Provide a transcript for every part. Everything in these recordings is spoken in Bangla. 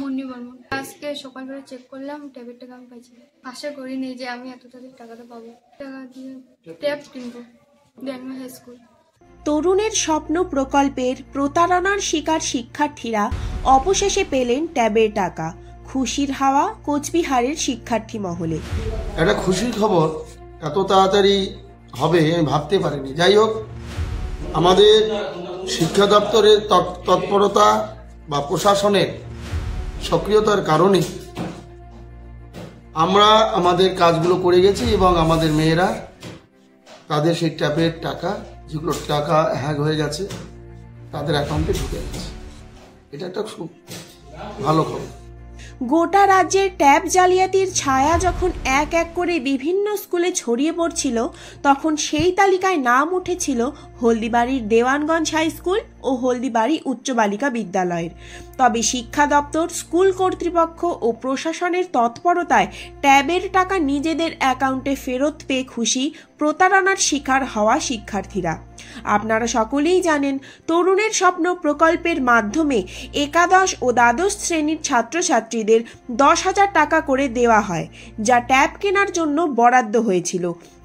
মুন্নি বর্মন। আজকে সকালবেলা চেক করলাম, ট্যাবের টাকা আমি পাইছি। আশা করিনি যে আমি এত তাড়াতাড়ি টাকাটা পাবো। টাকা দিয়ে ট্যাব কিনবো, দেনমা হাই স্কুল। তরুণের স্বপ্ন প্রকল্পের প্রতারণার শিকার শিক্ষার্থীরা অবশেষে পেলেন ট্যাবের টাকা। খুশির হাওয়া কোচবিহারের শিক্ষার্থী মহলে। একটা খুশির খবর এত তাড়াতাড়ি হবে আমি ভাবতে পারিনি। যাই হোক, আমাদের শিক্ষা দপ্তরের তৎপরতা বা প্রশাসনের সক্রিয়তার কারণে আমরা আমাদের কাজগুলো করে গেছি এবং আমাদের মেয়েরা তাদের সেই ট্যাবের টাকা, যেগুলো টাকা হ্যাক হয়ে গেছে, তাদের অ্যাকাউন্টে ঢুকে গেছে। এটা একটা খুব ভালো খবর। গোটা রাজ্যের ট্যাব জালিয়াতির ছায়া যখন এক এক করে বিভিন্ন স্কুলে ছড়িয়ে পড়ছিল, তখন সেই তালিকায় নাম উঠেছিল হলদিবাড়ির দেওয়ানগঞ্জ হাই স্কুল ও হলদিবাড়ি উচ্চ বালিকা বিদ্যালয়ের। তবে শিক্ষা দপ্তর, স্কুল কর্তৃপক্ষ ও প্রশাসনের তৎপরতায় ট্যাবের টাকা নিজেদের অ্যাকাউন্টে ফেরত পেয়ে খুশি প্রতারণার শিকার হওয়া শিক্ষার্থীরা। আপনারা সকলেই জানেন, তরুণের স্বপ্ন প্রকল্পের মাধ্যমে একাদশ ও দ্বাদশ শ্রেণীর ছাত্রছাত্রীদের 10,000 টাকা করে দেওয়া হয়, যা ট্যাব কেনার জন্য বরাদ্দ হয়েছিল।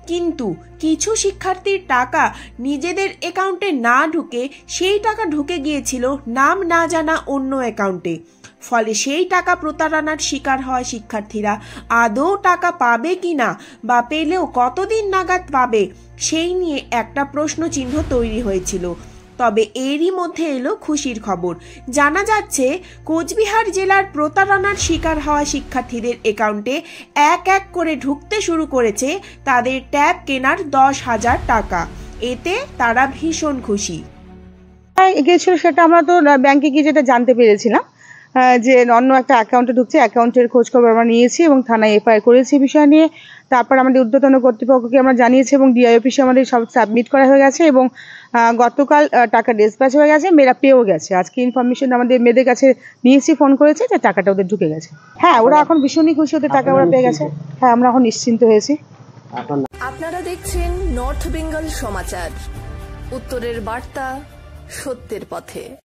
কিন্তু কিছু শিক্ষার্থীর টাকা নিজেদের অ্যাকাউন্টে না ঢুকে সেই টাকা ঢুকে গিয়েছিল নাম না জানা অন্য অ্যাকাউন্টে। ফলে সেই টাকা প্রতারণার শিকার হয় শিক্ষার্থীরা। আদৌ টাকা পাবে কিনা বা পেলেও কতদিন নাগাদ পাবে, সেই নিয়ে একটা প্রশ্নচিহ্ন তৈরি হয়েছিল। তবে এরই মধ্যে এলো খুশির খবর। জানা যাচ্ছে, কোচবিহার জেলার প্রতারণার শিকার হওয়া শিক্ষার্থীদের অ্যাকাউন্টে এক এক করে ঢুকতে শুরু করেছে তাদের ট্যাব কেনার 10,000 টাকা। এতে তারা ভীষণ খুশি। গিয়েছিল সেটা আমরা তো ব্যাংকে গিয়ে যেটা জানতে পেরেছিলাম যে অন্য একটা অ্যাকাউন্টে ঢুকছে, অ্যাকাউন্টের খোঁজখবর আমরা নিয়েছি এবং থানায় এফআইআর করেছি বিষয় নিয়ে। তারপর আমাদের ঊর্ধ্বতন কর্তৃপক্ষকে আমরা জানিয়েছি এবং ডিআই অফিসে আমাদের সব সাবমিট করা হয়ে গেছে এবং গতকাল টাকা ডিসপ্যাচ হয়ে গেছে, মেয়েরা পেয়েও গেছে। আজকে ইনফরমেশন আমাদের মেয়েদের কাছে নিয়েছি, ফোন করেছে যে টাকাটা ওদের ঢুকে গেছে। হ্যাঁ, ওরা এখন ভীষণই খুশি, ওদের টাকা ওরা পেয়ে গেছে। হ্যাঁ, আমরা এখন নিশ্চিন্ত হয়েছি। আপনারা দেখছেন নর্থ বেঙ্গল সমাচার, উত্তরের বার্তা, সত্যের পথে।